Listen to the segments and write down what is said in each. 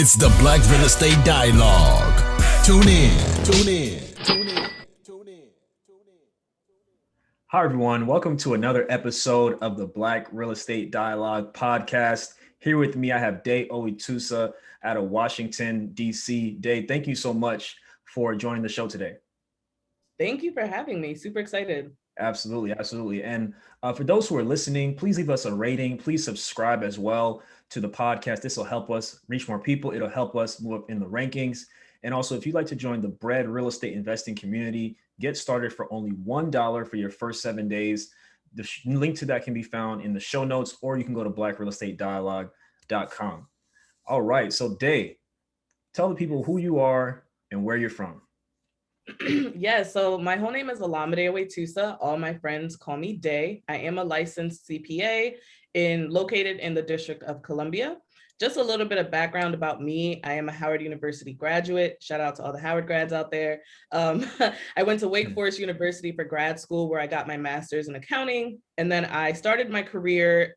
It's the Black Real Estate Dialogue. Tune in, tune in, tune in, tune in. Hi, everyone. Welcome to another episode of the Black Real Estate Dialogue podcast. Here with me, I have Ewetusa out of Washington, D.C. Day, thank you so much for joining the show today. Thank you for having me. Super excited. Absolutely, absolutely. And for those who are listening, please leave us a rating. Please subscribe as well to the podcast. This will help us reach more people. It'll help us move up in the rankings. And also, if you'd like to join the Bread Real Estate Investing community, get started for only $1 for your first 7 days. The link to that can be found in the show notes, or you can go to blackrealestatedialogue.com. All right. So, Day, tell the people who you are and where you're from. Yeah, so my whole name is Olamide Ewetusa. All my friends call me Day. I am a licensed CPA located in the District of Columbia. Just a little bit of background about me. I am a Howard University graduate. Shout out to all the Howard grads out there. I went to Wake Forest University for grad school, where I got my master's in accounting. And then I started my career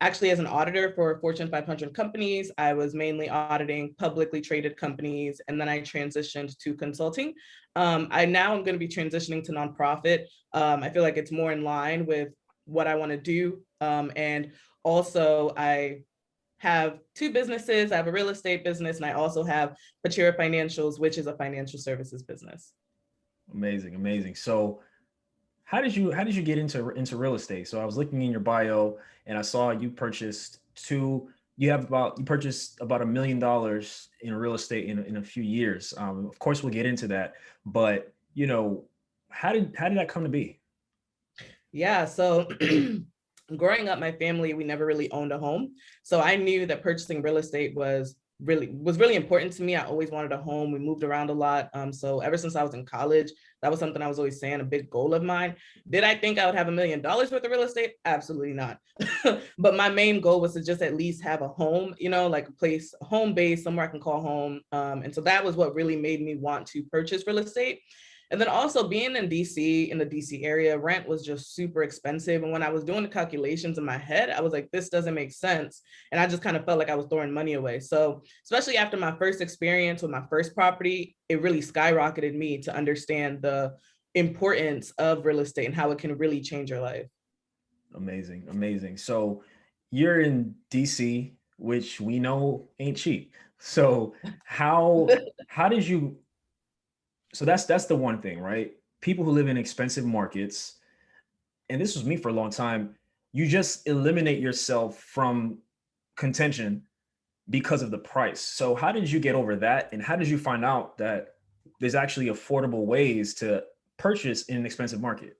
actually as an auditor for Fortune 500 companies. I was mainly auditing publicly traded companies, and then I transitioned to consulting. I'm going to be transitioning to nonprofit. I feel like it's more in line with what I want to do. And also I have two businesses. I have a real estate business, and I also have Pachira Financials, which is a financial services business. Amazing, amazing. So how did you get into real estate? So I was looking in your bio and I saw you purchased you purchased about $1 million in real estate in a few years. Of course, we'll get into that, but how did that come to be? Yeah, so growing up, my family, we never really owned a home. So I knew that purchasing real estate was really important to me. I always wanted a home. We moved around a lot. So ever since I was in college, that was something I was always saying, a big goal of mine. Did I think I would have $1 million worth of real estate? Absolutely not. But my main goal was to just at least have a home, like a place, a home base, somewhere I can call home. And so that was what really made me want to purchase real estate. And then also being in DC, in the DC area, rent was just super expensive. And when I was doing the calculations in my head, I was like, this doesn't make sense. And I just kind of felt like I was throwing money away. So especially after my first experience with my first property, it really skyrocketed me to understand the importance of real estate and how it can really change your life. Amazing, amazing. So you're in DC, which we know ain't cheap. So how did you... So that's the one thing, right? People who live in expensive markets, and this was me for a long time, you just eliminate yourself from contention because of the price. So how did you get over that? And how did you find out that there's actually affordable ways to purchase in an expensive market?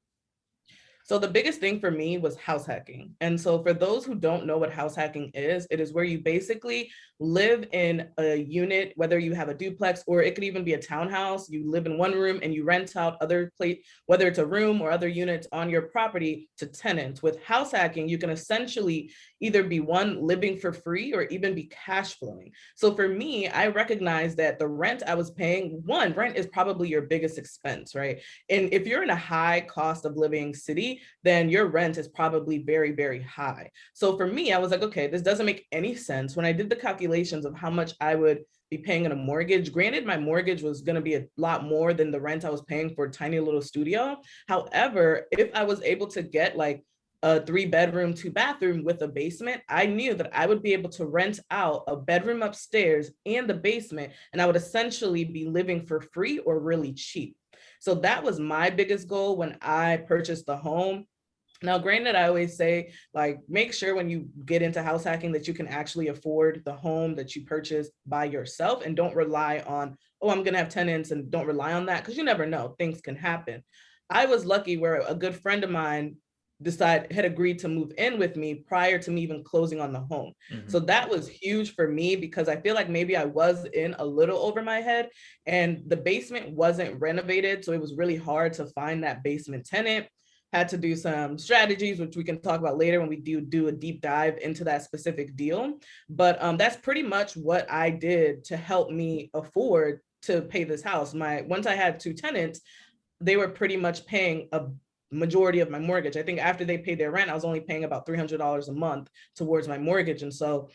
So the biggest thing for me was house hacking. And so for those who don't know what house hacking is, it is where you basically live in a unit, whether you have a duplex or it could even be a townhouse. You live in one room and you rent out whether it's a room or other units on your property to tenants. With house hacking, you can essentially either be living for free or even be cash flowing. So for me, I recognized that the rent I was paying, rent is probably your biggest expense, right? And if you're in a high cost of living city, then your rent is probably very, very high. So for me, I was like, okay, this doesn't make any sense. When I did the calculations of how much I would be paying on a mortgage, granted, my mortgage was going to be a lot more than the rent I was paying for a tiny little studio. However, if I was able to get like a 3-bedroom, 2-bathroom with a basement, I knew that I would be able to rent out a bedroom upstairs and the basement, and I would essentially be living for free or really cheap. So that was my biggest goal when I purchased the home. Now, granted, I always say, make sure when you get into house hacking that you can actually afford the home that you purchase by yourself, and don't rely on, I'm going to have tenants, and don't rely on that, because you never know, things can happen. I was lucky where a good friend of mine had agreed to move in with me prior to me even closing on the home. Mm-hmm. So that was huge for me, because I feel like maybe I was in a little over my head, and the basement wasn't renovated. So it was really hard to find that basement tenant. Had to do some strategies, which we can talk about later when we do a deep dive into that specific deal. But that's pretty much what I did to help me afford to pay this house. Once I had 2 tenants, they were pretty much paying a majority of my mortgage. I think after they paid their rent, I was only paying about $300 a month towards my mortgage. And so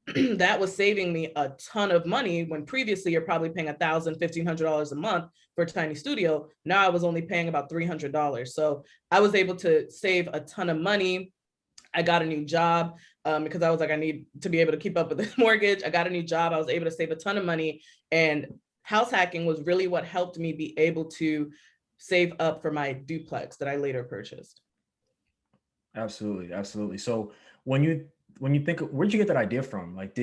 that was saving me a ton of money when previously you're probably paying $1,000, $1,500 a month for a tiny studio. Now I was only paying about $300. So I was able to save a ton of money. I got a new job because I was like, I need to be able to keep up with the mortgage. I got a new job. I was able to save a ton of money. And house hacking was really what helped me be able to save up for my duplex that I later purchased. Absolutely, absolutely. So when you think, where'd you get that idea from? Like,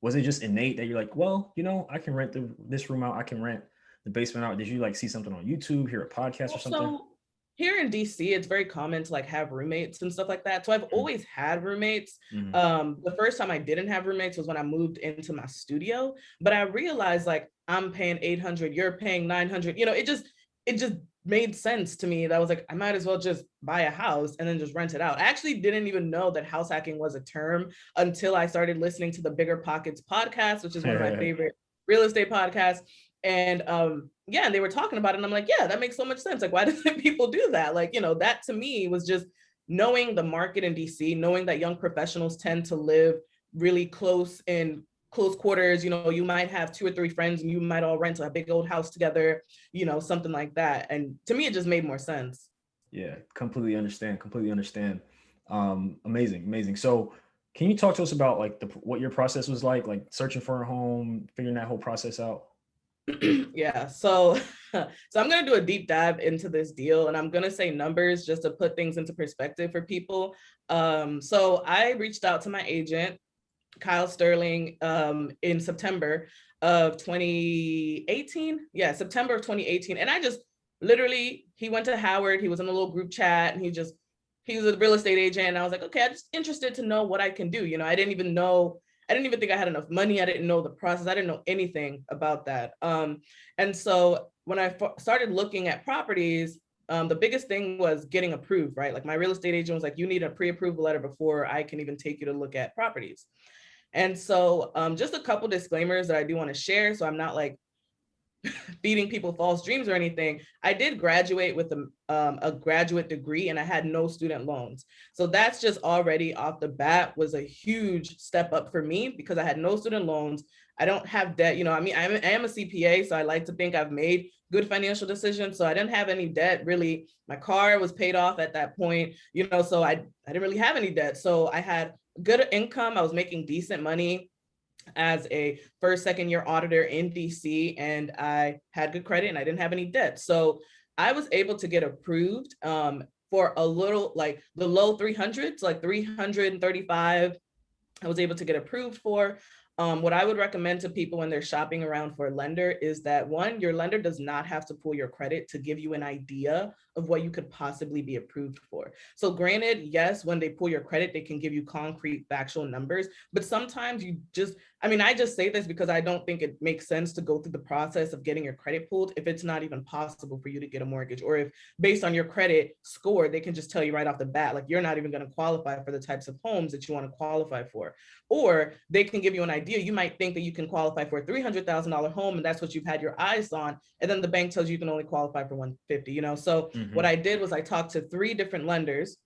was it just innate that you're like, well, I can rent this room out, I can rent the basement out? Did you like see something on YouTube, hear a podcast or something? So here in DC, it's very common to like have roommates and stuff like that. So I've always had roommates. The first time I didn't have roommates was when I moved into my studio, but I realized like I'm paying 800, you're paying 900. It just made sense to me that I was like, I might as well just buy a house and then just rent it out. I actually didn't even know that house hacking was a term until I started listening to the Bigger Pockets podcast, which is one of my favorite real estate podcasts. And yeah, they were talking about it and I'm like, yeah, that makes so much sense. Like, why doesn't people do that? Like, that to me was just knowing the market in DC, knowing that young professionals tend to live really close in close quarters. You might have 2 or 3 friends and you might all rent a big old house together, something like that. And to me, it just made more sense. Yeah, completely understand. Amazing. So can you talk to us about like what your process was like searching for a home, figuring that whole process out? Yeah, so I'm going to do a deep dive into this deal and I'm going to say numbers just to put things into perspective for people. So I reached out to my agent, Kyle Sterling, in September of 2018. Yeah, September of 2018. And I just literally, he went to Howard, he was in a little group chat and he was a real estate agent. And I was like, okay, I'm just interested to know what I can do. I didn't even think I had enough money. I didn't know the process. I didn't know anything about that. And so when I started looking at properties, the biggest thing was getting approved, right? Like my real estate agent was like, you need a pre-approval letter before I can even take you to look at properties. And so just a couple disclaimers that I do want to share. So I'm not like feeding people false dreams or anything. I did graduate with a graduate degree and I had no student loans. So that's just already off the bat was a huge step up for me because I had no student loans. I don't have debt. I am a CPA, so I like to think I've made good financial decisions. So I didn't have any debt really. My car was paid off at that point, so I didn't really have any debt. So I had good income. I was making decent money as a first, second year auditor in DC, and I had good credit and I didn't have any debt. So I was able to get approved for a little, like the low 300s, like 335. I was able to get approved for. What I would recommend to people when they're shopping around for a lender is that one, your lender does not have to pull your credit to give you an idea of what you could possibly be approved for. So granted, yes, when they pull your credit, they can give you concrete factual numbers, but sometimes I just say this because I don't think it makes sense to go through the process of getting your credit pulled if it's not even possible for you to get a mortgage, or if based on your credit score, they can just tell you right off the bat, like you're not even going to qualify for the types of homes that you want to qualify for. Or they can give you an idea. You might think that you can qualify for a $300,000 home and that's what you've had your eyes on. And then the bank tells you can only qualify for 150, So what I did was I talked to 3 different lenders.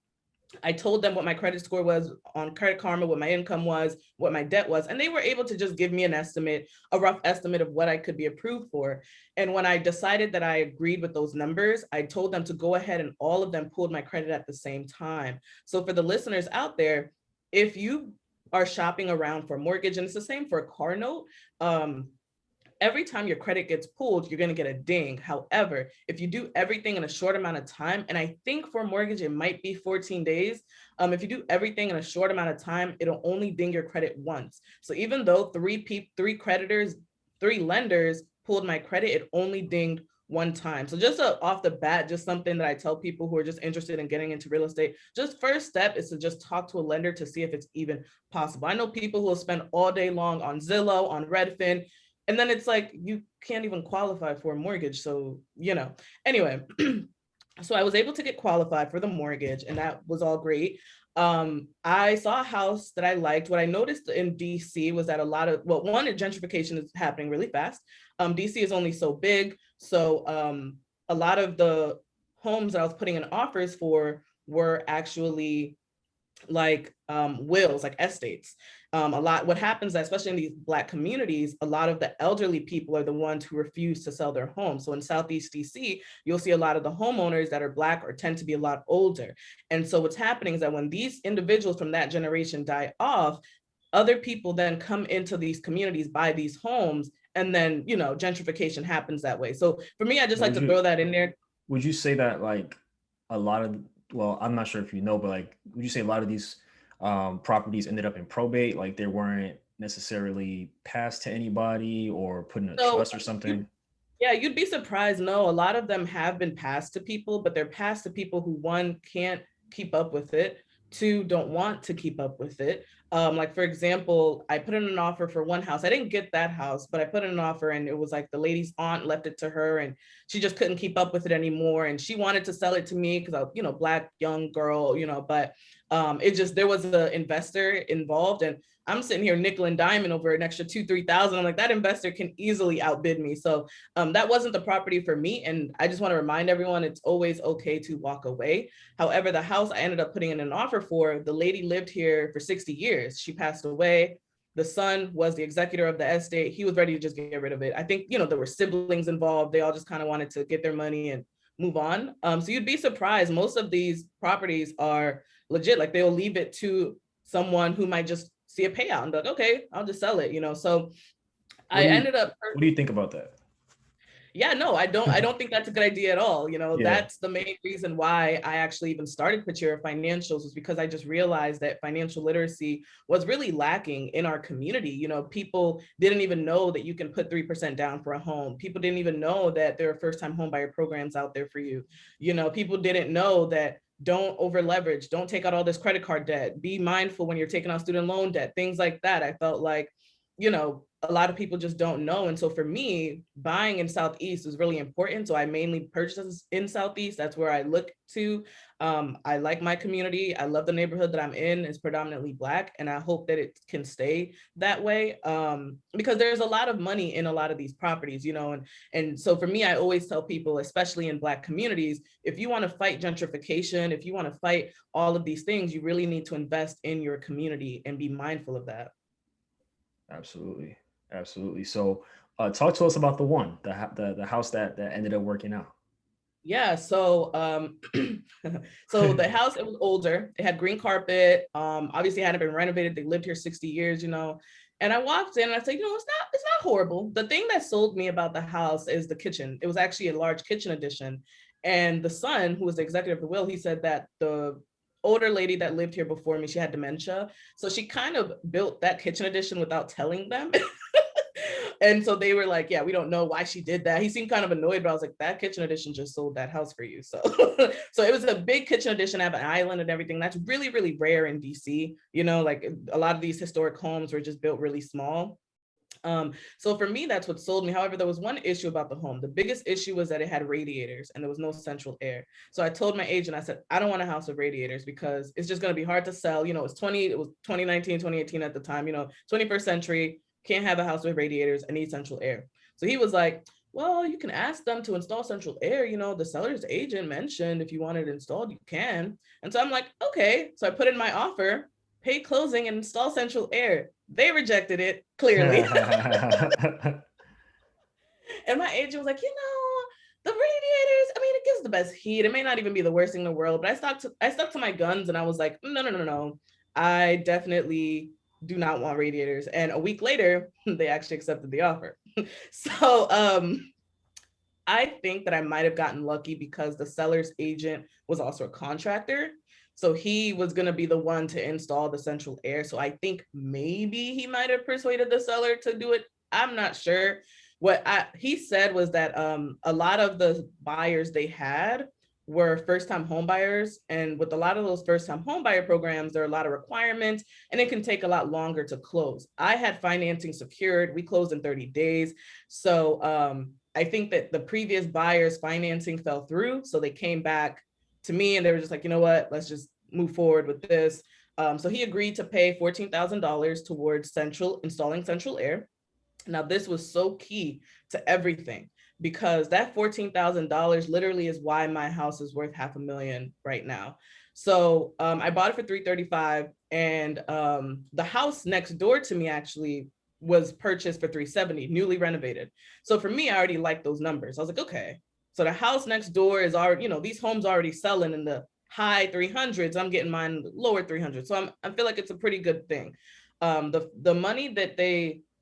I told them what my credit score was on Credit Karma, what my income was, what my debt was, and they were able to just give me an estimate, a rough estimate of what I could be approved for. And when I decided that I agreed with those numbers, I told them to go ahead and all of them pulled my credit at the same time. So for the listeners out there, if you are shopping around for a mortgage, and it's the same for a car note, every time your credit gets pulled, you're going to get a ding. However, if you do everything in a short amount of time, and I think for a mortgage, it might be 14 days. If you do everything in a short amount of time, it'll only ding your credit once. So even though 3 lenders pulled my credit, it only dinged one time. So just off the bat, just something that I tell people who are just interested in getting into real estate, just first step is to just talk to a lender to see if it's even possible. I know people who will spend all day long on Zillow, on Redfin, and then it's like, you can't even qualify for a mortgage. So, anyway, so I was able to get qualified for the mortgage and that was all great. I saw a house that I liked. What I noticed in DC was that one, gentrification is happening really fast. DC is only so big. So a lot of the homes that I was putting in offers for were actually like wills, like estates. A lot, what happens, especially in these Black communities, a lot of the elderly people are the ones who refuse to sell their homes. So in Southeast DC, you'll see a lot of the homeowners that are Black or tend to be a lot older. And so what's happening is that when these individuals from that generation die off, other people then come into these communities, buy these homes, and then, you know, gentrification happens that way. So for me, I just like to throw that in there. Would you say that like a lot of, well, I'm not sure if you know, but like, would you say a lot of these properties ended up in probate? Like they weren't necessarily passed to anybody or put in a So trust or something? yeah, you'd be surprised. No, a lot of them have been passed to people, but they're passed to people who, one, can't keep up with it, two, don't want to keep up with it. Like for example, I put in an offer for one house. I didn't get that house, but I put in an offer and it was like the lady's aunt left it to her and she just couldn't keep up with it anymore. And she wanted to sell it to me because I, you know, Black young girl, you know, but it just, there was an investor involved and I'm sitting here nickel and diamond over an extra 2,000-3,000. I'm like, that investor can easily outbid me. So that wasn't the property for me. And I just want to remind everyone, it's always okay to walk away. However, the house I ended up putting in an offer for, the lady lived here for 60 years. She passed away. The son was the executor of the estate. He was ready to just get rid of it. I think, you know, there were siblings involved. They all just kind of wanted to get their money and move on. So you'd be surprised. Most of these properties are legit. Like they'll leave it to someone who might just see a payout and be like, okay, I'll just sell it, you know? So I ended up. What do you think about that? Yeah, no, I don't think that's a good idea at all. You know, Yeah. that's the main reason why I actually even started Pachira Financials, was because I just realized that financial literacy was really lacking in our community. You know, people didn't even know that you can put 3% down for a home. People didn't even know that there are first-time homebuyer programs out there for you. You know, people didn't know that don't over leverage, don't take out all this credit card debt, be mindful when you're taking out student loan debt, things like that. I felt like, you know, a lot of people just don't know. And so for me, buying in Southeast is really important. So I mainly purchase in Southeast. That's where I look to. I like my community. I love the neighborhood that I'm in. It's predominantly Black, and I hope that it can stay that way, because there's a lot of money in a lot of these properties, you know. And so for me, I always tell people, especially in Black communities, if you want to fight gentrification, if you want to fight all of these things, you really need to invest in your community and be mindful of that. Absolutely. Absolutely. So talk to us about the house that ended up working out. Yeah, so so the house, it was older. It had green carpet. Obviously it hadn't been renovated. They lived here 60 years, you know. And I walked in and I said, you know, it's not horrible. The thing that sold me about the house is the kitchen. It was actually a large kitchen addition. And the son, who was the executive of the will, he said that the older lady that lived here before me, she had dementia. So she kind of built that kitchen addition without telling them. And so they were like, yeah, we don't know why she did that. He seemed kind of annoyed, but I was like, that kitchen addition just sold that house for you. So so it was a big kitchen addition, have an island and everything. That's really, really rare in DC. You know, like a lot of these historic homes were just built really small. So for me, that's what sold me. However, there was one issue about the home. The biggest issue was that it had radiators and there was no central air. So I told my agent, I said, I don't want a house with radiators because it's just going to be hard to sell. You know, it was 2019, 2018 at the time, you know, 21st century, can't have a house with radiators. I need central air. So he was like, well, you can ask them to install central air. You know, the seller's agent mentioned if you want it installed, you can. And so I'm like, okay. So I put in my offer, pay closing and install central air. They rejected it, clearly. And my agent was like, you know, the radiators, I mean, it gives the best heat. It may not even be the worst thing in the world, but I stuck to my guns and I was like, no. I definitely do not want radiators. And a week later, they actually accepted the offer. So I think that I might have gotten lucky because the seller's agent was also a contractor. So he was going to be the one to install the central air. So I think maybe he might have persuaded the seller to do it. I'm not sure. What he said was that a lot of the buyers they had were first-time home buyers. And with a lot of those first-time home buyer programs, there are a lot of requirements and it can take a lot longer to close. I had financing secured. We closed in 30 days. So I think that the previous buyers' financing fell through. So they came back to me and they were just like, you know what, let's just move forward with this. So he agreed to pay $14,000 towards installing central air. Now, this was so key to everything because that $14,000 literally is why my house is worth $500,000 right now. So I bought it for $335, and the house next door to me actually was purchased for $370, newly renovated. So for me, I already liked those numbers. I was like, okay, so the house next door is already, these homes already selling in the high 300s. I'm getting mine lower 300s. So I feel like it's a pretty good thing. The money that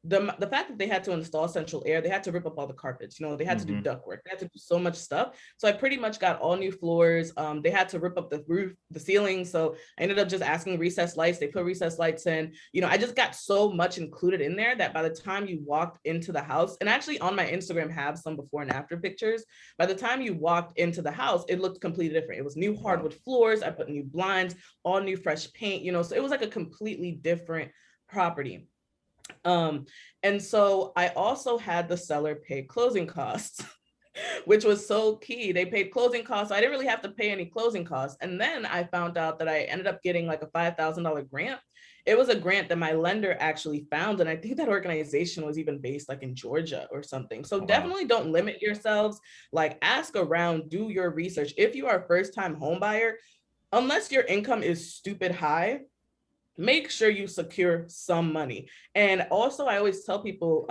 the fact that they had to install central air, they had to rip up all the carpets, they had to do duct work, they had to do so much stuff. So I pretty much got all new floors. They had to rip up the roof, the ceiling. So I ended up just asking recessed lights. They put recessed lights in. I just got so much included in there that by the time you walked into the house, and actually on my Instagram have some before and after pictures, by the time you walked into the house, it looked completely different. It was new hardwood floors. I put new blinds, all new fresh paint, so it was like a completely different property. And so I also had the seller pay closing costs, which was so key. They paid closing costs. I didn't really have to pay any closing costs. And then I found out that I ended up getting like a $5,000 grant. It was a grant that my lender actually found. And I think that organization was even based like in Georgia or something. So definitely don't limit yourselves. Like, ask around, do your research. If you are a first-time home buyer, unless your income is stupid high, make sure you secure some money. And also, I always tell people,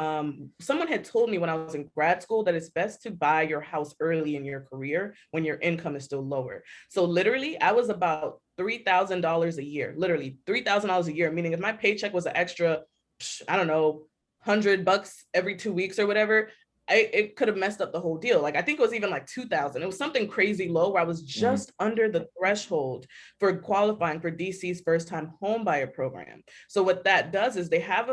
someone had told me when I was in grad school that it's best to buy your house early in your career when your income is still lower. So literally, I was about $3,000 a year, literally $3,000 a year, meaning if my paycheck was an extra, I don't know, $100 every 2 weeks or whatever, it could have messed up the whole deal. Like, I think it was even like 2,000. It was something crazy low where I was just under the threshold for qualifying for DC's first-time home buyer program. So what that does is they have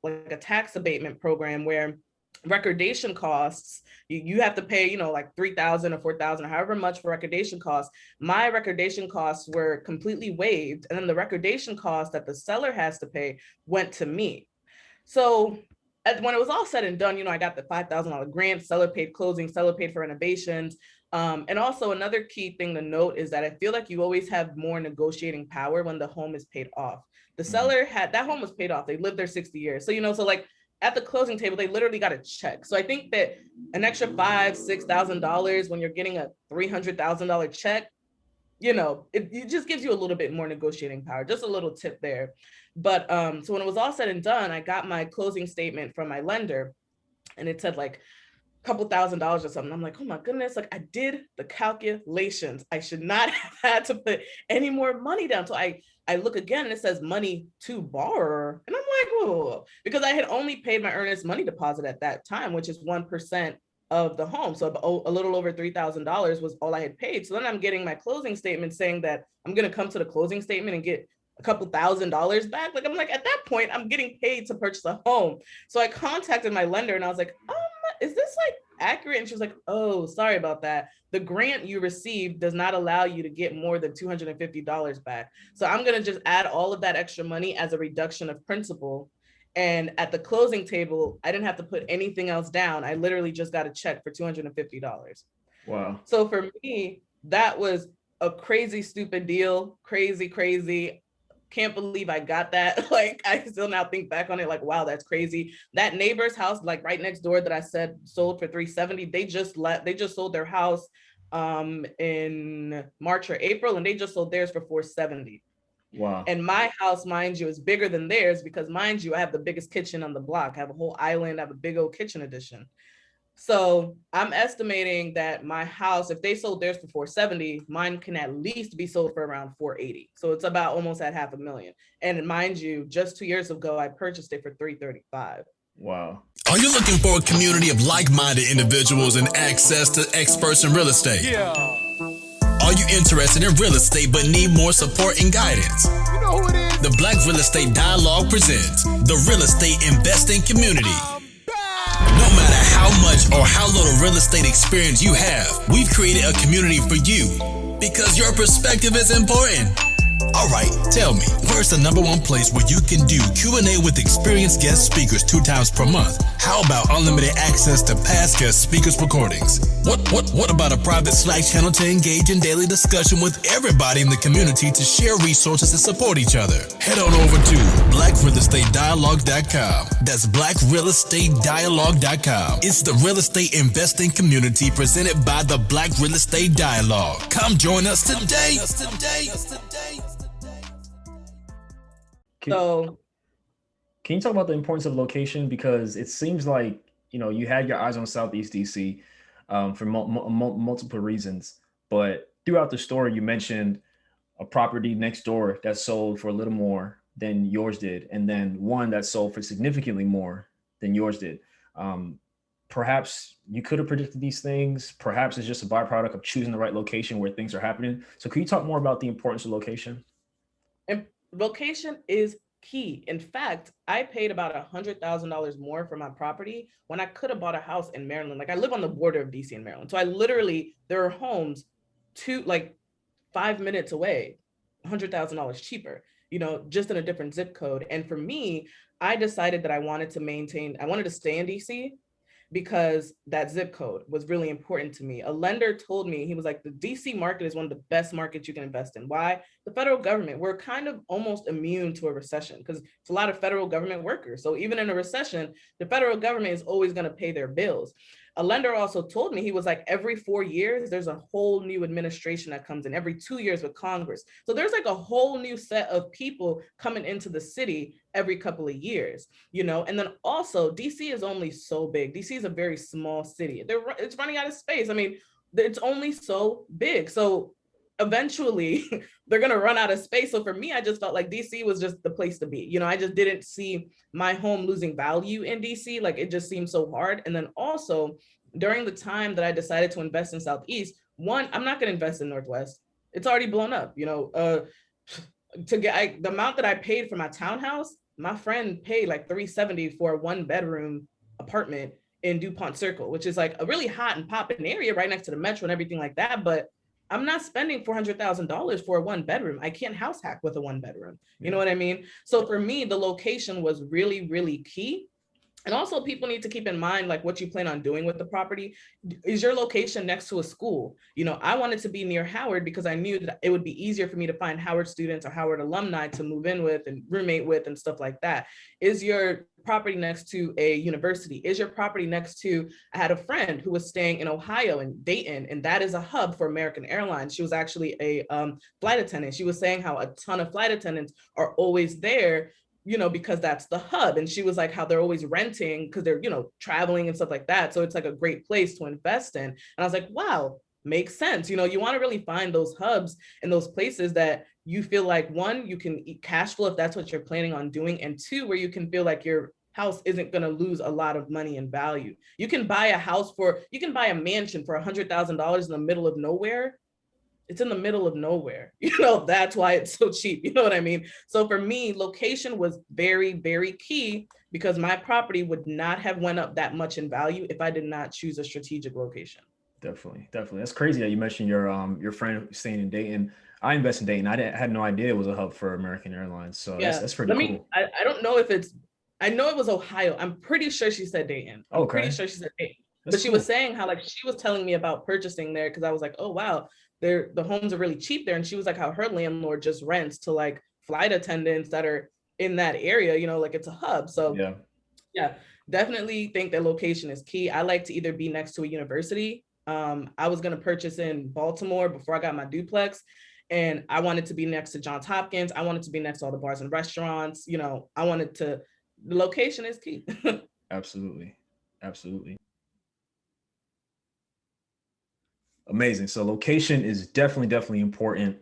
like a tax abatement program where recordation costs, you have to pay, like $3,000 or $4,000 or however much for recordation costs. My recordation costs were completely waived. And then the recordation cost that the seller has to pay went to me. So when it was all said and done, I got the $5,000 grant, seller paid closing, seller paid for renovations. And also another key thing to note is that I feel like you always have more negotiating power when the home is paid off. The seller that home was paid off. They lived there 60 years. So, so like at the closing table, they literally got a check. So I think that an extra $5,000, $6,000 when you're getting a $300,000 check, it just gives you a little bit more negotiating power. Just a little tip there. But so when it was all said and done, I got my closing statement from my lender, and it said like a couple $1,000s or something. I'm like, oh my goodness, like I did the calculations. I should not have had to put any more money down. So I look again and it says money to borrower. And I'm like, whoa, because I had only paid my earnest money deposit at that time, which is 1% of the home. So a little over $3,000 was all I had paid. So then I'm getting my closing statement saying that I'm going to come to the closing statement and get a couple $1,000s back. Like, I'm like, at that point, I'm getting paid to purchase a home. So I contacted my lender and I was like, is this like accurate? And she was like, oh, sorry about that. The grant you received does not allow you to get more than $250 back. So I'm going to just add all of that extra money as a reduction of principal. And at the closing table, I didn't have to put anything else down. I literally just got a check for $250. Wow. So for me, that was a crazy, stupid deal. Crazy. Can't believe I got that. Like, I still now think back on it like, wow, that's crazy. That neighbor's house, like right next door that I said sold for $370, they just sold their house in March or April, and they just sold theirs for $470. Wow. And my house, mind you, is bigger than theirs because, mind you, I have the biggest kitchen on the block. I have a whole island. I have a big old kitchen addition. So I'm estimating that my house, if they sold theirs for $470, mine can at least be sold for around $480. So it's about almost at $500,000. And mind you, just 2 years ago, I purchased it for $335. Wow. Are you looking for a community of like-minded individuals and access to experts in real estate? Yeah. Are you interested in real estate but need more support and guidance? You know who it is? The Black Real Estate Dialogue presents the Real Estate Investing Community. No matter how much or how little real estate experience you have, we've created a community for you because your perspective is important. All right, tell me, where's the number one place where you can do Q&A with experienced guest speakers 2 times per month? How about unlimited access to past guest speakers' recordings? What about a private Slack channel to engage in daily discussion with everybody in the community to share resources and support each other? Head on over to blackrealestatedialogue.com. That's blackrealestatedialogue.com. It's the real estate investing community presented by the Black Real Estate Dialogue. Come join us today. So, can you talk about the importance of location? Because it seems like, you had your eyes on Southeast DC for multiple reasons. But throughout the story, you mentioned a property next door that sold for a little more than yours did, and then one that sold for significantly more than yours did. Perhaps you could have predicted these things. Perhaps it's just a byproduct of choosing the right location where things are happening. So can you talk more about the importance of location? And location is key. In fact, I paid about $100,000 more for my property when I could have bought a house in Maryland. Like, I live on the border of DC and Maryland. So there are homes 5 minutes away, $100,000 cheaper, just in a different zip code. And for me, I decided that I wanted to stay in DC because that zip code was really important to me. A lender told me, he was like, the DC market is one of the best markets you can invest in. Why? The federal government, we're kind of almost immune to a recession because it's a lot of federal government workers. So even in a recession, the federal government is always going to pay their bills. A lender also told me, he was like, every 4 years, there's a whole new administration that comes in, every 2 years with Congress. So there's like a whole new set of people coming into the city every couple of years, and then also DC is only so big. DC is a very small city. It's running out of space. I mean, it's only so big. So eventually they're going to run out of space. So for me, I just felt like DC was just the place to be. I just didn't see my home losing value in DC. Like, it just seemed so hard. And then also during the time that I decided to invest in Southeast, one, I'm not going to invest in Northwest. It's already blown up, the amount that I paid for my townhouse, my friend paid like $370 for a 1-bedroom apartment in DuPont Circle, which is like a really hot and popping area right next to the metro and everything like that. But I'm not spending $400,000 for a 1-bedroom. I can't house hack with a 1-bedroom. You know what I mean? So for me, the location was really, really key. And also, people need to keep in mind, like, what you plan on doing with the property. Is your location next to a school? I wanted to be near Howard because I knew that it would be easier for me to find Howard students or Howard alumni to move in with and roommate with and stuff like that. Is your property next to a university? Is your property next to, I had a friend who was staying in Ohio in Dayton, and that is a hub for American Airlines. She was actually a flight attendant. She was saying how a ton of flight attendants are always there, because that's the hub. And she was like, how they're always renting because they're, traveling and stuff like that. So it's like a great place to invest in. And I was like, wow, makes sense. You want to really find those hubs and those places that you feel like, one, you can eat cash flow if that's what you're planning on doing. And two, where you can feel like your house isn't going to lose a lot of money in value. You can buy a mansion for $100,000 in the middle of nowhere. It's in the middle of nowhere. That's why it's so cheap. You know what I mean? So for me, location was very, very key because my property would not have went up that much in value if I did not choose a strategic location. Definitely. That's crazy that you mentioned your friend staying in Dayton. I invest in Dayton. I had no idea it was a hub for American Airlines. So yeah, that's pretty cool. I don't know if I know it was Ohio. I'm pretty sure she said Dayton. Pretty sure she said Dayton. But she was saying how, like, she was telling me about purchasing there because I was like, oh, wow. The homes are really cheap there. And she was like, how her landlord just rents to like flight attendants that are in that area, like it's a hub. So yeah, definitely think that location is key. I like to either be next to a university. I was going to purchase in Baltimore before I got my duplex, and I wanted to be next to Johns Hopkins. I wanted to be next to all the bars and restaurants. The location is key. Absolutely. Amazing. So location is definitely important.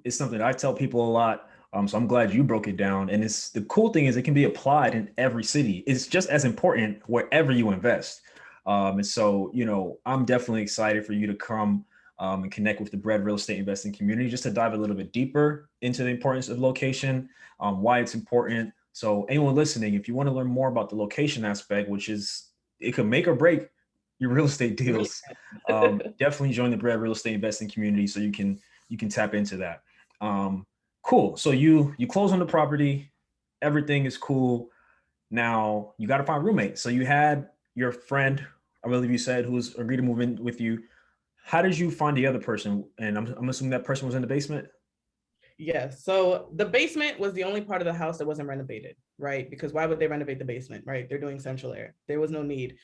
It's something that I tell people a lot. So I'm glad you broke it down. And the cool thing is it can be applied in every city. It's just as important wherever you invest. And so, I'm definitely excited for you to come and connect with the Bread Real Estate Investing community just to dive a little bit deeper into the importance of location, why it's important. So anyone listening, if you want to learn more about the location aspect, which is, it could make or break your real estate deals, definitely join the Bread Real Estate Investing community so you can tap into that. Cool. So you close on the property, everything is cool. Now you got to find roommates. So you had your friend, I believe you said, who's agreed to move in with you. How did you find the other person? And I'm assuming that person was in the basement. Yes. So the basement was the only part of the house that wasn't renovated, right? Because why would they renovate the basement, right? They're doing central air. There was no need.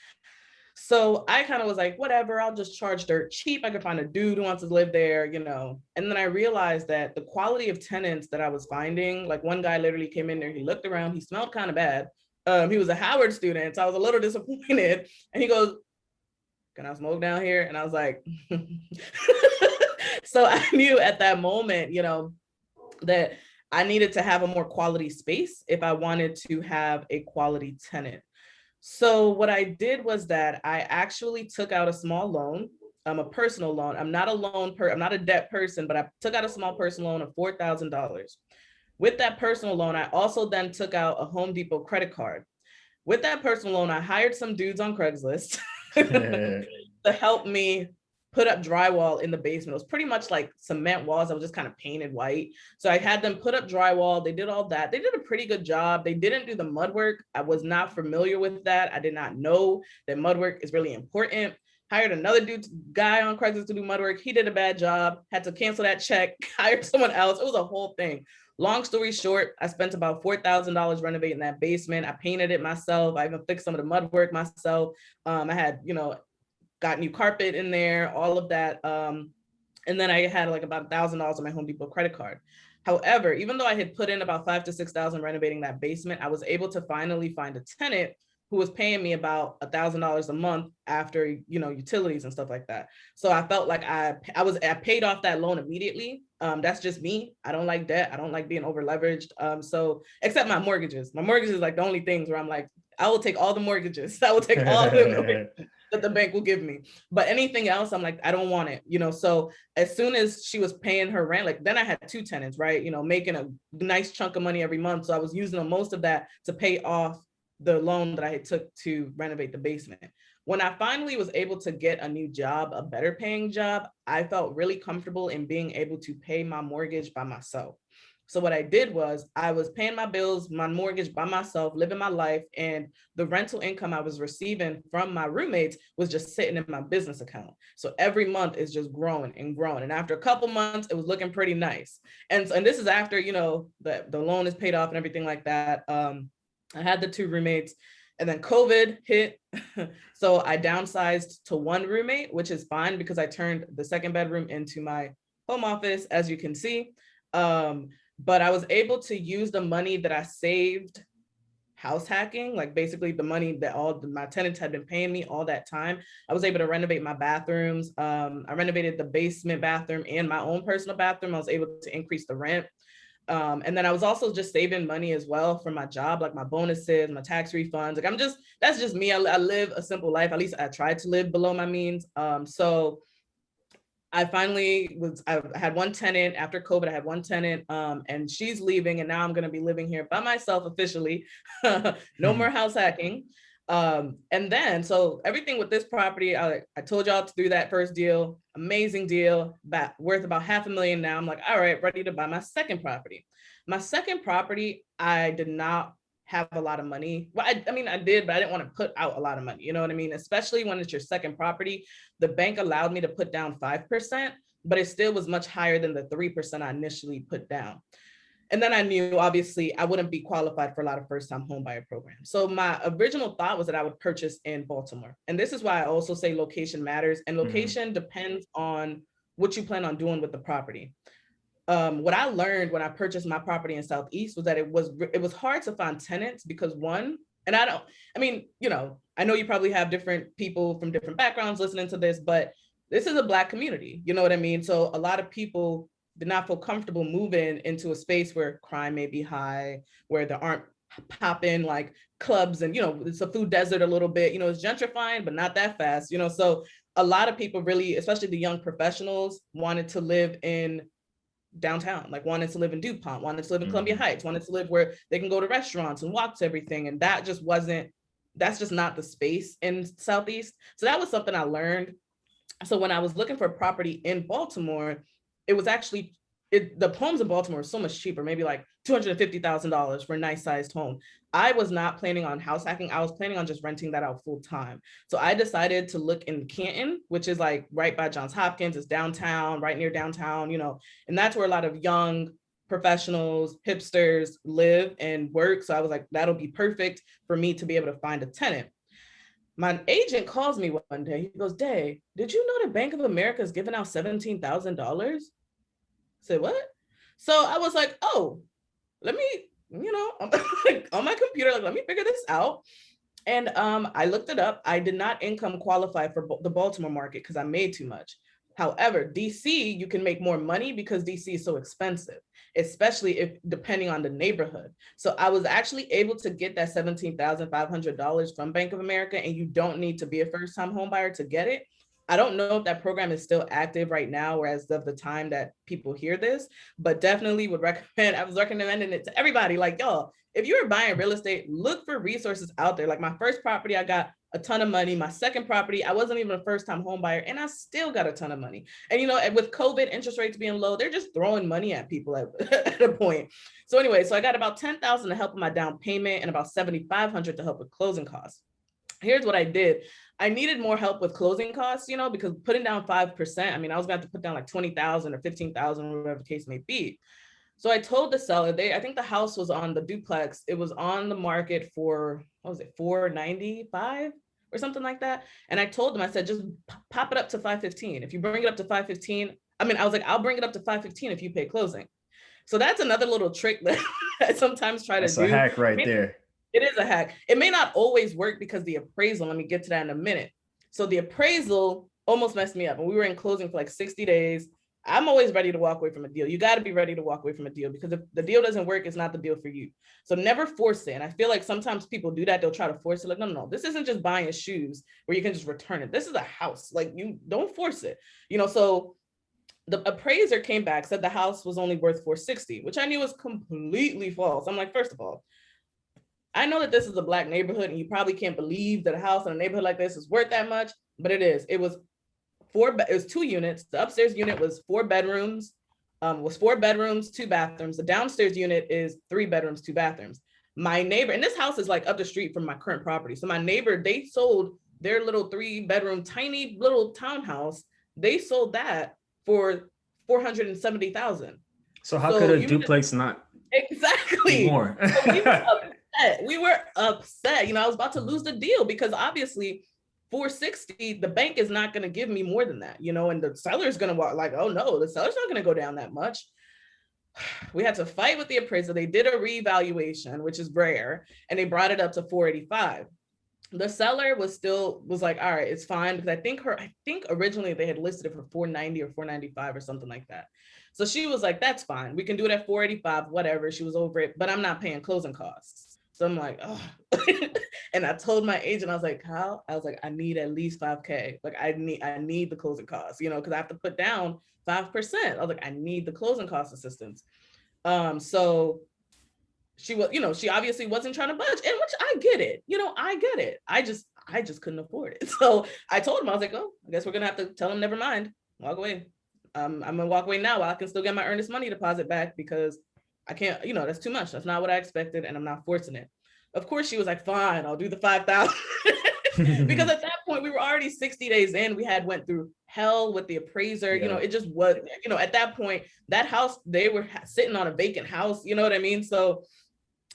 So I kind of was like, whatever, I'll just charge dirt cheap. I could find a dude who wants to live there, you know. And then I realized that the quality of tenants that I was finding, like one guy literally came in there, he looked around, he smelled kind of bad. He was a Howard student, so I was a little disappointed. And he goes, "Can I smoke down here?" And I was like, so I knew at that moment, you know, that I needed to have a more quality space if I wanted to have a quality tenant. So what I did was that I actually took out a small loan, a personal loan. I'm not a debt person, but I took out a small personal loan of $4,000. With that personal loan, I also then took out a Home Depot credit card. With that personal loan, I hired some dudes on Craigslist to help me put up drywall in the basement. It was pretty much like cement walls that was just kind of painted white. So I had them put up drywall. They did all that. They did a pretty good job. They didn't do the mud work. I was not familiar with that. I did not know that mud work is really important. Hired another guy on Craigslist to do mud work. He did a bad job, had to cancel that check, hired someone else. It was a whole thing. Long story short, I spent about $4,000 renovating that basement. I painted it myself. I even fixed some of the mud work myself. I had, you know, got new carpet in there, all of that. And then I had like about $1,000 on my Home Depot credit card. However, even though I had put in about 5,000 to 6,000 renovating that basement, I was able to finally find a tenant who was paying me about $1,000 a month after, you know, utilities and stuff like that. So I felt like I paid off that loan immediately. That's just me. I don't like debt. I don't like being over leveraged. So except my mortgages. My mortgages is like the only things where I'm like, I will take all the mortgages. I will take all the that the bank will give me. But anything else, I'm like, I don't want it, you know. So as soon as she was paying her rent, like then I had two tenants, right? You know, making a nice chunk of money every month. So I was using most of that to pay off the loan that I had took to renovate the basement. When I finally was able to get a new job, a better paying job, I felt really comfortable in being able to pay my mortgage by myself. So what I did was I was paying my bills, my mortgage by myself, living my life, and the rental income I was receiving from my roommates was just sitting in my business account. So every month is just growing and growing. And after a couple months, it was looking pretty nice. And this is after, you know, the loan is paid off and everything like that. I had the two roommates, and then COVID hit. So I downsized to one roommate, which is fine because I turned the second bedroom into my home office, as you can see. But I was able to use the money that I saved house hacking, like basically the money that my tenants had been paying me all that time. I was able to renovate my bathrooms. I renovated the basement bathroom and my own personal bathroom. I was able to increase the rent. And then I was also just saving money as well from my job, like my bonuses, my tax refunds. Like that's just me. I live a simple life. At least I tried to live below my means. So I had one tenant after COVID. I had one tenant, and she's leaving, and now I'm going to be living here by myself officially. No more house hacking. And then, so everything with this property, I told y'all to do that first deal, amazing deal, worth about $500,000 now. I'm like, all right, ready to buy my second property. My second property, I did not have a lot of money. Well, I mean, I did, but I didn't want to put out a lot of money. You know what I mean? Especially when it's your second property. The bank allowed me to put down 5%, but it still was much higher than the 3% I initially put down. And then I knew, obviously, I wouldn't be qualified for a lot of first-time homebuyer programs. So my original thought was that I would purchase in Baltimore. And this is why I also say location matters. And location depends on what you plan on doing with the property. What I learned when I purchased my property in Southeast was that it was hard to find tenants because one, and I mean, you know, I know you probably have different people from different backgrounds listening to this, but this is a Black community, you know what I mean? So a lot of people did not feel comfortable moving into a space where crime may be high, where there aren't popping like clubs and, you know, it's a food desert a little bit, you know, it's gentrifying, but not that fast, you know? So a lot of people really, especially the young professionals, wanted to live in downtown, like wanted to live in DuPont, wanted to live in Columbia Heights, wanted to live where they can go to restaurants and walk to everything. And that's just not the space in Southeast. So that was something I learned. So when I was looking for a property in Baltimore, it the homes in Baltimore are so much cheaper, maybe like $250,000 for a nice sized home. I was not planning on house hacking. I was planning on just renting that out full time. So I decided to look in Canton, which is like right by Johns Hopkins. It's downtown, right near downtown, and that's where a lot of young professionals, hipsters live and work. So I was like, that'll be perfect for me to be able to find a tenant. My agent calls me one day. He goes, Day, did you know that Bank of America is giving out $17,000? Said what? So I was like, oh, let me, I'm like on my computer, like, let me figure this out. And I looked it up. I did not income qualify for the Baltimore market because I made too much. However, DC, you can make more money because DC is so expensive, especially if depending on the neighborhood. So I was actually able to get that $17,500 from Bank of America, and you don't need to be a first-time home buyer to get it. I don't know if that program is still active right now or as of the time that people hear this, but definitely would recommend, I was recommending it to everybody. Like, y'all, if you're buying real estate, look for resources out there. Like my first property, I got a ton of money. My second property, I wasn't even a first-time home buyer, and I still got a ton of money. And with COVID interest rates being low, they're just throwing money at people at a point. So anyway, so I got about $10,000 to help with my down payment and about $7,500 to help with closing costs. Here's what I did. I needed more help with closing costs, because putting down 5%, I mean, I was going to have to put down like 20,000 or 15,000, whatever the case may be. So I told the seller, I think the house was on the duplex. It was on the market for, what was it, $495 or something like that. And I told them, I said, just pop it up to 515. If you bring it up to 515, I was like, I'll bring it up to 515 if you pay closing. So that's another little trick that I sometimes try to do. That's a hack right there. It is a hack. It may not always work because the appraisal, let me get to that in a minute. So the appraisal almost messed me up. And we were in closing for like 60 days. I'm always ready to walk away from a deal. You got to be ready to walk away from a deal because if the deal doesn't work, it's not the deal for you. So never force it. And I feel like sometimes people do that. They'll try to force it. Like, no, this isn't just buying shoes where you can just return it. This is a house. Like, you don't force it. So the appraiser came back, said the house was only worth $460, which I knew was completely false. I'm like, first of all, I know that this is a Black neighborhood and you probably can't believe that a house in a neighborhood like this is worth that much, but it is. It was 2 units. The upstairs unit was 4 bedrooms, 2 bathrooms. The downstairs unit is 3 bedrooms, 2 bathrooms. My neighbor, and this house is like up the street from my current property. So my neighbor, they sold their little 3-bedroom, tiny little townhouse. They sold that for $470,000. So how could a duplex not exactly more? So we were upset. I was about to lose the deal because obviously $460, the bank is not going to give me more than that, and the seller's going to walk like, oh no, the seller's not going to go down that much. We had to fight with the appraiser. They did a revaluation, which is rare, and they brought it up to $485. The seller was like, all right, it's fine, because I think originally they had listed it for $490 or $495 or something like that. So she was like, that's fine. We can do it at $485, whatever. She was over it, but I'm not paying closing costs. So I'm like, oh, and I told my agent, I was like, how? I was like, I need at least $5K. Like I need the closing costs, because I have to put down 5%. I was like, I need the closing cost assistance. So she was, she obviously wasn't trying to budge, and which I get it. I get it. I just couldn't afford it. So I told him, I was like, oh, I guess we're gonna have to tell him, never mind, walk away. I'm gonna walk away now while I can still get my earnest money deposit back, because I can't, that's too much. That's not what I expected, and I'm not forcing it. Of course, she was like, fine, I'll do the 5,000. Because at that point, we were already 60 days in. We had went through hell with the appraiser. Yeah. It just was, at that point, that house, they were sitting on a vacant house. You know what I mean? So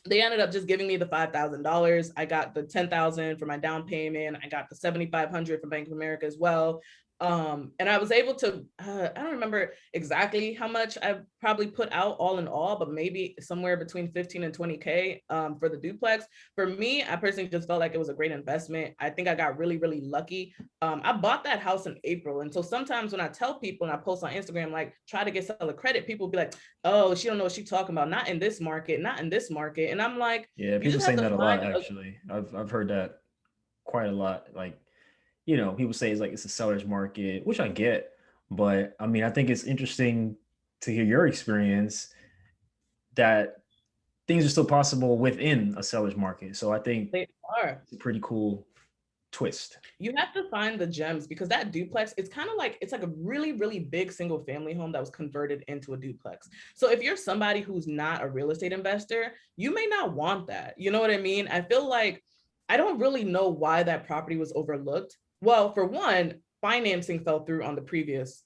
they ended up just giving me the $5,000. I got the $10,000 for my down payment. I got the $7,500 from Bank of America as well. And I was able to, I don't remember exactly how much I probably put out all in all, but maybe somewhere between 15 and 20K for the duplex. For me, I personally just felt like it was a great investment. I think I got really, really lucky. I bought that house in April. And so sometimes when I tell people and I post on Instagram, like try to get seller credit, people will be like, oh, she don't know what she's talking about. Not in this market, not in this market. And I'm like, yeah, people saying that a lot, actually. I've heard that quite a lot. Like, people say it's a seller's market, which I get, but I mean, I think it's interesting to hear your experience that things are still possible within a seller's market. So I think they are. it's pretty cool. twist? You have to find the gems, because that duplex, it's kind of like, it's like a really, really big single family home that was converted into a duplex. So if you're somebody who's not a real estate investor, you may not want that. You know what I mean? I feel like I don't really know why that property was overlooked. Well, for one, financing fell through on the previous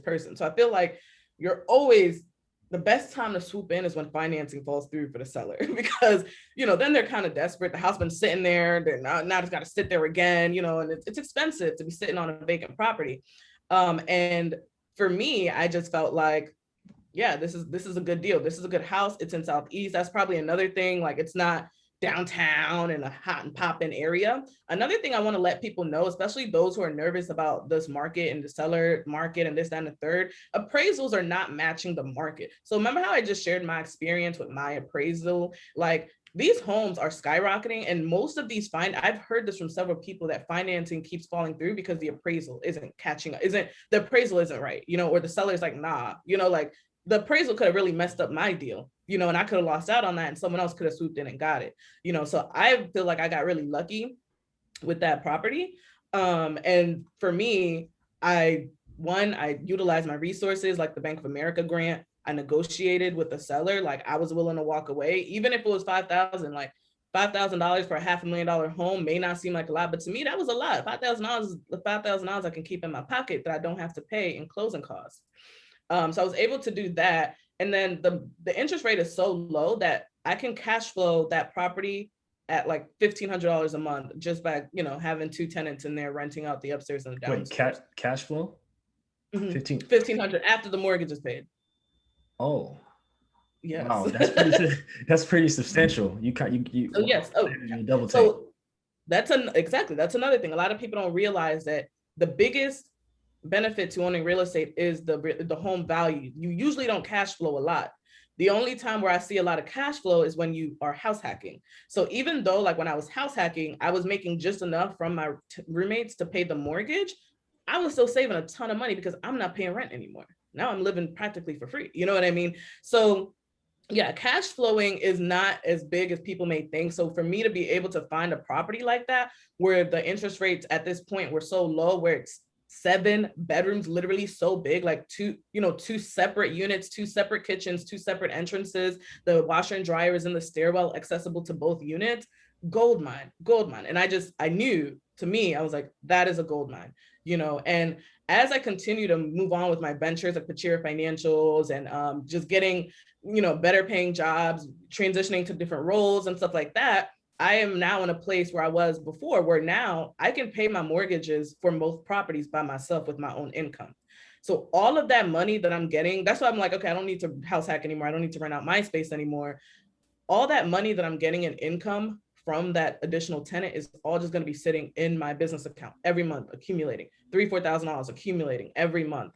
person. So I feel like you're always, the best time to swoop in is when financing falls through for the seller, because, then they're kind of desperate. The house been sitting there, they're now it's got to sit there again, and it's expensive to be sitting on a vacant property. And for me, I just felt like, yeah, this is a good deal. This is a good house. It's in Southeast. That's probably another thing. Like, it's not downtown in a hot and popping area. Another thing I want to let people know, especially those who are nervous about this market and the seller market and this, that, and the third, appraisals are not matching the market. So remember how I just shared my experience with my appraisal? Like, these homes are skyrocketing, and most of these I've heard this from several people, that financing keeps falling through because the appraisal isn't catching up, the appraisal isn't right, or the seller's like, nah, like, the appraisal could have really messed up my deal, and I could have lost out on that, and someone else could have swooped in and got it, so I feel like I got really lucky with that property. And for me, I utilized my resources, like the Bank of America grant. I negotiated with the seller. Like, I was willing to walk away, even if it was $5,000, like $5,000 for a $500,000 home may not seem like a lot, but to me, that was a lot. $5,000 I can keep in my pocket that I don't have to pay in closing costs. So I was able to do that. And then the interest rate is so low that I can cash flow that property at like $1,500 a month, just by, having 2 tenants in there renting out the upstairs and the downstairs. Wait, cash flow? Mm-hmm. 1,500 after the mortgage is paid. Oh, yes. Wow, that's pretty substantial. You yes. Double take. So that's another thing. A lot of people don't realize that the biggest benefit to owning real estate is the home value. You usually don't cash flow a lot. The only time where I see a lot of cash flow is when you are house hacking. So even though, like, when I was house hacking, I was making just enough from my roommates to pay the mortgage, I was still saving a ton of money because I'm not paying rent anymore. Now I'm living practically for free. You know what I mean? So yeah, cash flowing is not as big as people may think. So for me to be able to find a property like that, where the interest rates at this point were so low, where it's 7 bedrooms, literally so big, like two separate units, 2 separate kitchens, 2 separate entrances, the washer and dryer is in the stairwell, accessible to both units, gold mine. And I knew, to me, I was like, that is a gold mine, and as I continue to move on with my ventures like Pachira Financials and just getting, better paying jobs, transitioning to different roles and stuff like that, I am now in a place where I was before, where now I can pay my mortgages for most properties by myself with my own income. So all of that money that I'm getting, that's why I'm like, okay, I don't need to house hack anymore. I don't need to rent out my space anymore. All that money that I'm getting in income from that additional tenant is all just going to be sitting in my business account every month, accumulating $3,000-$4,000 accumulating every month.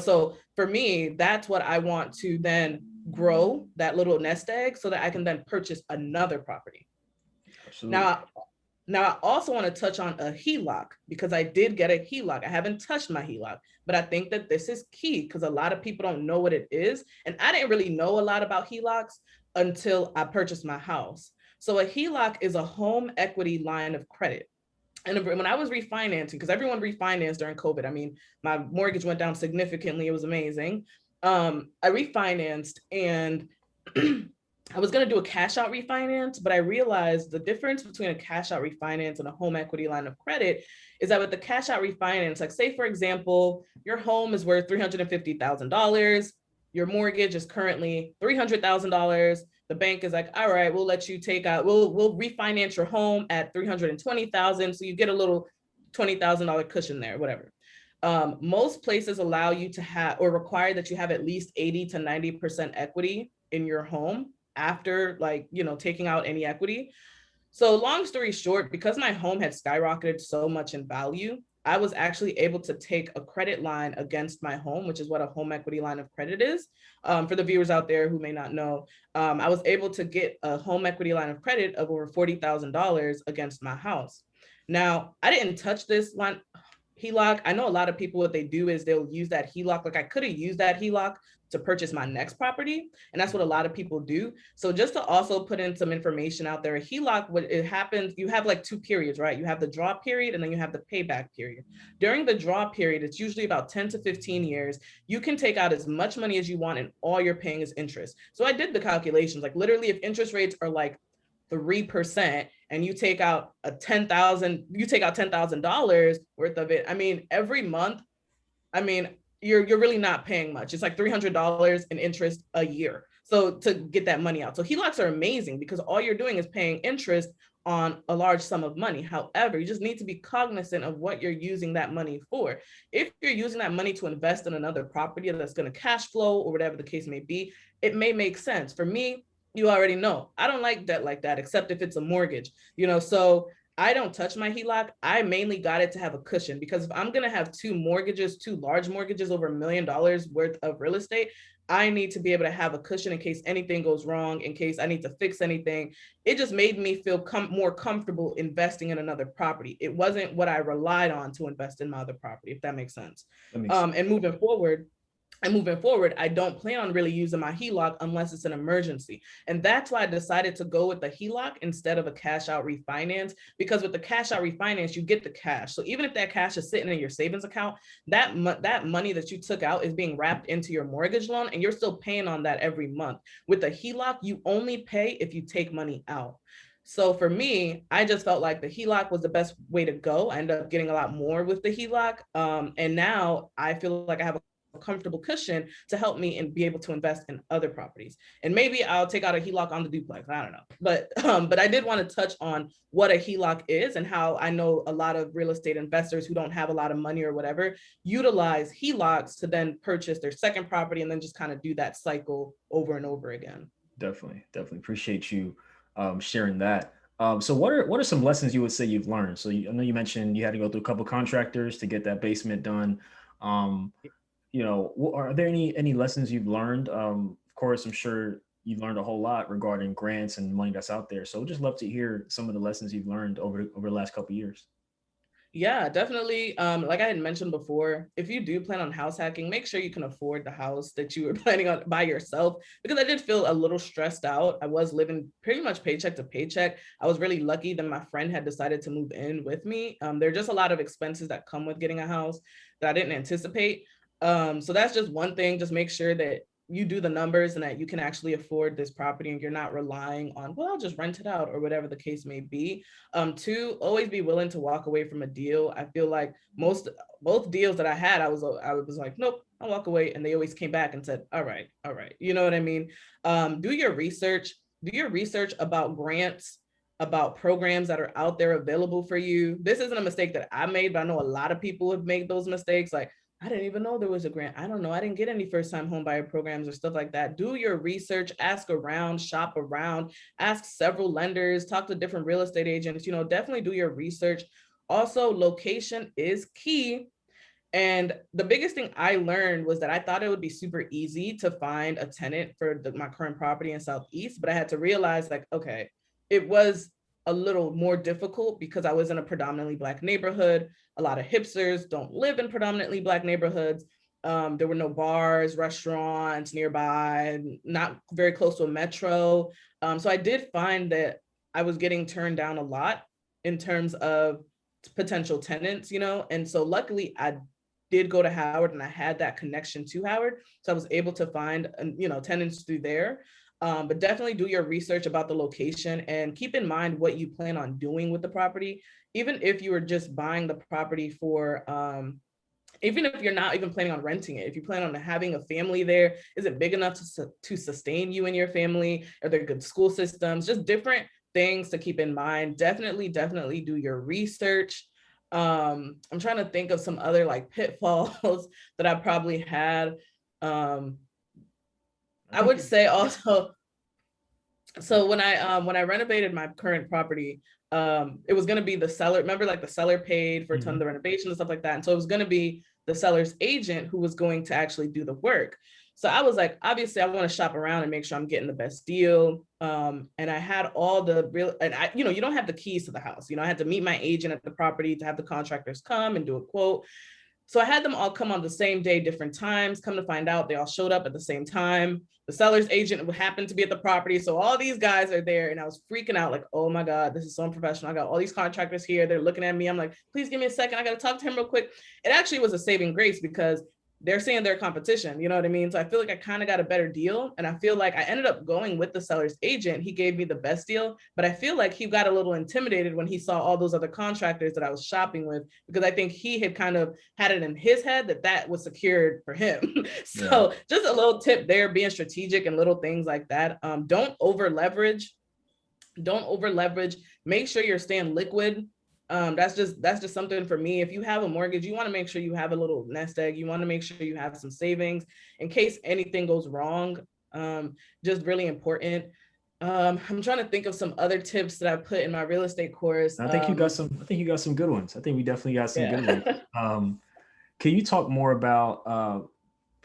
So for me, that's what I want to then grow, that little nest egg, so that I can then purchase another property. Absolutely. Now I also want to touch on a Heloc, because I did get a Heloc. I haven't touched my Heloc, but I think that this is key because a lot of people don't know what it is. And I didn't really know a lot about Helocs until I purchased my house. So a Heloc is a home equity line of credit. And when I was refinancing, because everyone refinanced during COVID, I mean, my mortgage went down significantly. It was amazing. I refinanced, and I was going to do a cash out refinance, but I realized the difference between a cash out refinance and a home equity line of credit is that with the cash out refinance, like, say, for example, your home is worth $350,000. Your mortgage is currently $300,000. The bank is like, all right, we'll let you take out, we'll refinance your home at $320,000. So you get a little $20,000 cushion there, whatever. Most places allow you to have, or require that you have at least 80 to 90% equity in your home after, like, taking out any equity. So long story short, because my home had skyrocketed so much in value, I was actually able to take a credit line against my home, which is what a home equity line of credit is. For the viewers out there who may not know, I was able to get a home equity line of credit of over $40,000 against my house. Now, I didn't touch this line. HELOC, I know a lot of people, what they do is they'll use that HELOC. Like I could have used that HELOC to purchase my next property. And that's what a lot of people do. So just to also put in some information out there, HELOC, what it happens, you have like 2 periods, right? You have the draw period and then you have the payback period. During the draw period, it's usually about 10 to 15 years. You can take out as much money as you want and all you're paying is interest. So I did the calculations, like literally if interest rates are like 3% and you take out $10,000 worth of it. I mean, every month, I mean, you're really not paying much. It's like $300 in interest a year. So to get that money out. So HELOCs are amazing because all you're doing is paying interest on a large sum of money. However, you just need to be cognizant of what you're using that money for. If you're using that money to invest in another property that's going to cash flow or whatever the case may be, it may make sense. For me, you already know, I don't like debt like that, except if it's a mortgage, so I don't touch my HELOC. I mainly got it to have a cushion because if I'm going to have 2 large mortgages over $1 million worth of real estate, I need to be able to have a cushion in case anything goes wrong, in case I need to fix anything. It just made me feel more comfortable investing in another property. It wasn't what I relied on to invest in my other property, if that makes sense. And moving forward, I don't plan on really using my HELOC unless it's an emergency. And that's why I decided to go with the HELOC instead of a cash out refinance, because with the cash out refinance, you get the cash. So even if that cash is sitting in your savings account, that money that you took out is being wrapped into your mortgage loan and you're still paying on that every month. With the HELOC, you only pay if you take money out. So for me, I just felt like the HELOC was the best way to go. I ended up getting a lot more with the HELOC. And now I feel like I have a comfortable cushion to help me and be able to invest in other properties. And maybe I'll take out a HELOC on the duplex. I don't know. But I did want to touch on what a HELOC is and how I know a lot of real estate investors who don't have a lot of money or whatever utilize HELOCs to then purchase their second property and then just kind of do that cycle over and over again. Definitely appreciate you sharing that. So what are some lessons you would say you've learned? So I know you mentioned you had to go through a couple contractors to get that basement done. Are there any lessons you've learned? Of course, I'm sure you've learned a whole lot regarding grants and money that's out there. So we'd just love to hear some of the lessons you've learned over the last couple of years. Yeah, definitely. Like I had mentioned before, if you do plan on house hacking, make sure you can afford the house that you were planning on by yourself, because I did feel a little stressed out. I was living pretty much paycheck to paycheck. I was really lucky that my friend had decided to move in with me. There are just a lot of expenses that come with getting a house that I didn't anticipate. So that's just one thing. Just make sure that you do the numbers and that you can actually afford this property and you're not relying on, well, I'll just rent it out or whatever the case may be. 2, always be willing to walk away from a deal. I feel like both deals that I had, I was like, nope, I'll walk away. And they always came back and said, all right. You know what I mean? Do your research about grants, about programs that are out there available for you. This isn't a mistake that I made, but I know a lot of people have made those mistakes. Like, I didn't even know there was a grant. I don't know. I didn't get any first-time homebuyer programs or stuff like that. Do your research, ask around, shop around, ask several lenders, talk to different real estate agents, definitely do your research. Also, location is key. And the biggest thing I learned was that I thought it would be super easy to find a tenant for my current property in Southeast, but I had to realize okay, it was a little more difficult because I was in a predominantly Black neighborhood. A lot of hipsters don't live in predominantly Black neighborhoods. There were no bars, restaurants nearby, not very close to a metro. So I did find that I was getting turned down a lot in terms of potential tenants, and so luckily I did go to Howard and I had that connection to Howard. So I was able to find, tenants through there. But definitely do your research about the location and keep in mind what you plan on doing with the property. Even if you were just buying the property for, even if you're not even planning on renting it, if you plan on having a family there, is it big enough to sustain you and your family? Are there good school systems? Just different things to keep in mind. Definitely do your research. I'm trying to think of some other pitfalls that I probably had. I would say also, so when I renovated my current property, it was going to be the seller. Remember, the seller paid for a ton of the renovations and stuff like that. And so it was going to be the seller's agent who was going to actually do the work. So I was like, obviously I want to shop around and make sure I'm getting the best deal. And I had all the real, and I, you know, you don't have the keys to the house. You know, I had to meet my agent at the property to have the contractors come and do a quote. So I had them all come on the same day, different times. Come to find out, they all showed up at the same time. The seller's agent happened to be at the property. So all these guys are there, and I was freaking out like, oh my God, this is so unprofessional. I got all these contractors here. They're looking at me. I'm like, please give me a second. I got to talk to him real quick. It actually was a saving grace because they're seeing their competition, you know what I mean? So I feel like I kind of got a better deal. And I feel like I ended up going with the seller's agent. He gave me the best deal, but I feel like he got a little intimidated when he saw all those other contractors that I was shopping with, because I think he had kind of had it in his head that that was secured for him. So just a little tip there, being strategic and little things like that. Don't over leverage. Make sure you're staying liquid. That's just something for me. If you have a mortgage, you want to make sure you have a little nest egg. You want to make sure you have some savings in case anything goes wrong. Just really important. I'm trying to think of some other tips that I put in my real estate course. I think you got some good ones. I think we definitely got some good ones. Can you talk more about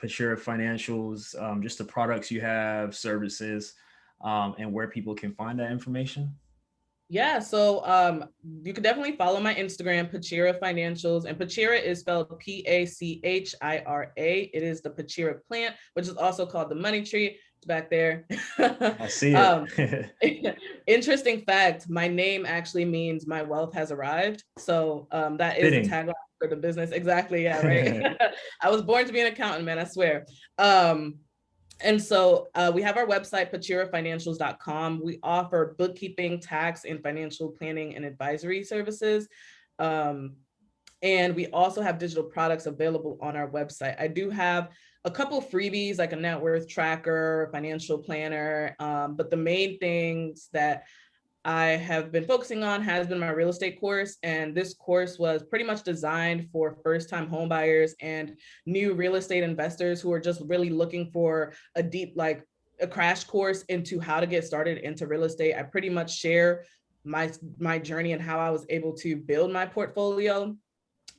Pachira Financials, just the products you have, services, and where people can find that information? Yeah, so you can definitely follow my Instagram, Pachira Financials, and Pachira is spelled Pachira. It is the Pachira plant, which is also called the money tree. It's back there. I see it. Interesting fact, my name actually means my wealth has arrived. So that is the tagline for the business. Exactly, yeah, right. I was born to be an accountant, man, I swear. And so we have our website, pachirafinancials.com. We offer bookkeeping, tax, and financial planning and advisory services. And we also have digital products available on our website. I do have a couple freebies like a net worth tracker, financial planner, but the main things that I have been focusing on has been my real estate course. And this course was pretty much designed for first-time home buyers and new real estate investors who are just really looking for a deep, like a crash course into how to get started into real estate. I pretty much share my journey and how I was able to build my portfolio.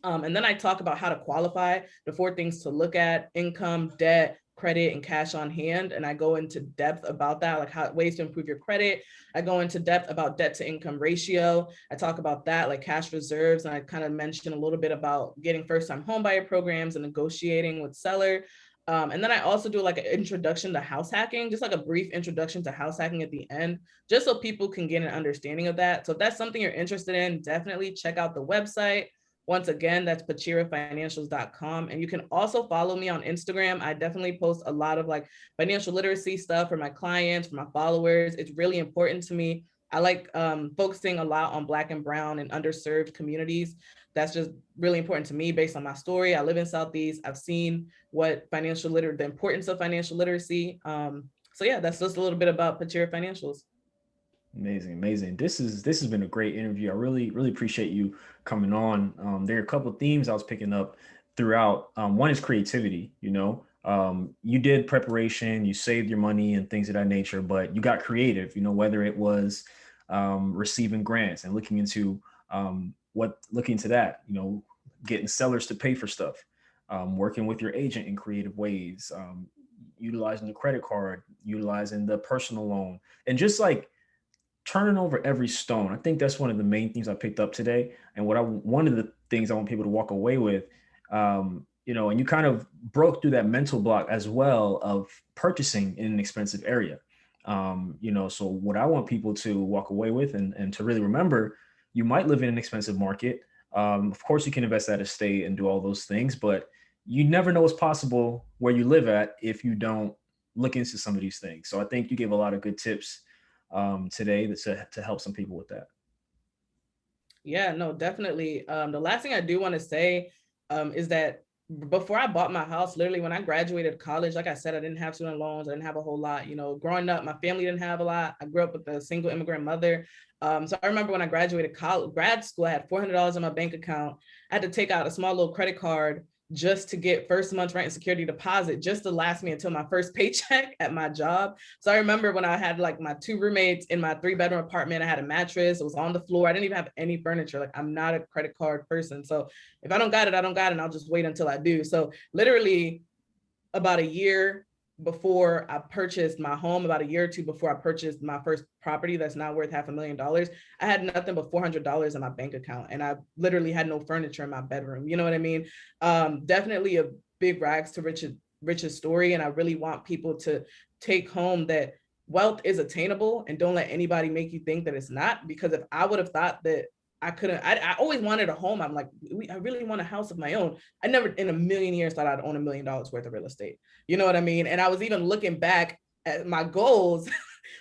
And then I talk about how to qualify, the 4 things to look at: income, debt, credit, and cash on hand. And I go into depth about that, like how ways to improve your credit. I go into depth about debt to income ratio. I talk about that, like cash reserves. And I kind of mention a little bit about getting first-time homebuyer programs and negotiating with seller. And then I also do like an introduction to house hacking, just like a brief introduction to house hacking at the end, just so people can get an understanding of that. So if that's something you're interested in, definitely check out the website. Once again, that's pachirafinancials.com. And you can also follow me on Instagram. I definitely post a lot of like financial literacy stuff for my clients, for my followers. It's really important to me. I like focusing a lot on Black and Brown and underserved communities. That's just really important to me based on my story. I live in Southeast. I've seen what the importance of financial literacy. So yeah, that's just a little bit about Pachira Financials. Amazing. This has been a great interview. I really appreciate you coming on. There are a couple of themes I was picking up throughout. One is creativity. You know, you did preparation, you saved your money and things of that nature, but you got creative. You know, whether it was receiving grants and looking into that. You know, getting sellers to pay for stuff, working with your agent in creative ways, utilizing the credit card, utilizing the personal loan, and just like turning over every stone. I think that's one of the main things I picked up today. And one of the things I want people to walk away with, you know, and you kind of broke through that mental block as well of purchasing in an expensive area. You know, so what I want people to walk away with and to really remember, you might live in an expensive market. Of course, you can invest at a estate and do all those things, but you never know what's possible where you live at if you don't look into some of these things. So I think you gave a lot of good tips today to help some people with that. Yeah, no, definitely. The last thing I do want to say is that before I bought my house, literally when I graduated college, like I said, I didn't have student loans. I didn't have a whole lot. You know, growing up, my family didn't have a lot. I grew up with a single immigrant mother. So I remember when I graduated grad school, I had $400 in my bank account. I had to take out a small little credit card just to get first month's rent and security deposit, just to last me until my first paycheck at my job. So I remember when I had like my 2 roommates in my 3-bedroom apartment, I had a mattress, it was on the floor. I didn't even have any furniture. Like, I'm not a credit card person. So if I don't got it, I don't got it, and I'll just wait until I do. So literally about a year before I purchased my home, about a year or two before I purchased my first property that's now worth $500,000, I had nothing but $400 in my bank account. And I literally had no furniture in my bedroom. You know what I mean? Definitely a big rags to riches story. And I really want people to take home that wealth is attainable, and don't let anybody make you think that it's not. Because if I would have thought that I couldn't, I always wanted a home. I'm like, I really want a house of my own. I never in a million years thought I'd own $1 million worth of real estate. You know what I mean? And I was even looking back at my goals.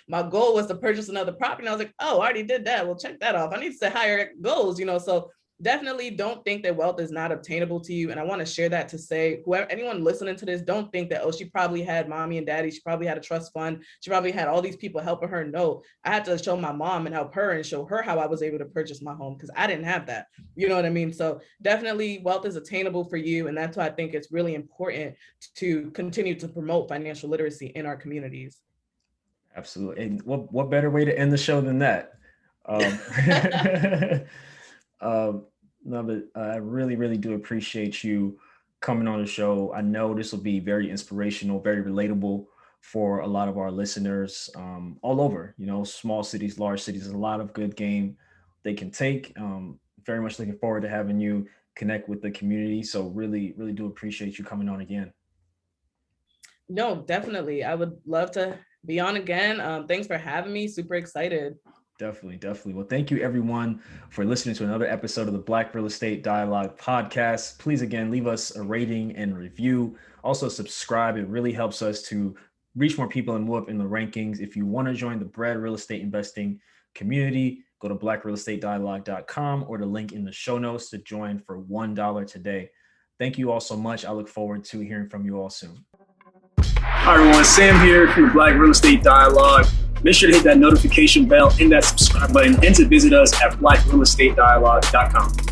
My goal was to purchase another property. And I was like, oh, I already did that. Well, check that off. I need to set higher goals, you know? So definitely don't think that wealth is not obtainable to you. And I want to share that to say, whoever, anyone listening to this, don't think that, oh, she probably had mommy and daddy. She probably had a trust fund. She probably had all these people helping her. No, I had to show my mom and help her and show her how I was able to purchase my home, because I didn't have that. You know what I mean? So definitely wealth is attainable for you. And that's why I think it's really important to continue to promote financial literacy in our communities. Absolutely. And what better way to end the show than that? No, but I really, really do appreciate you coming on the show. I know this will be very inspirational, very relatable for a lot of our listeners all over, you know, small cities, large cities. There's a lot of good game they can take. Very much looking forward to having you connect with the community. So really, really do appreciate you coming on again. No, definitely. I would love to be on again. Thanks for having me. Super excited. Definitely. Well, thank you everyone for listening to another episode of the Black Real Estate Dialogue podcast. Please, again, leave us a rating and review. Also subscribe. It really helps us to reach more people and move up in the rankings. If you want to join the Bread Real Estate Investing community, go to blackrealestatedialogue.com or the link in the show notes to join for $1 today. Thank you all so much. I look forward to hearing from you all soon. Hi everyone, Sam here from Black Real Estate Dialogue. Make sure to hit that notification bell and that subscribe button, and to visit us at blackrealestatedialogue.com.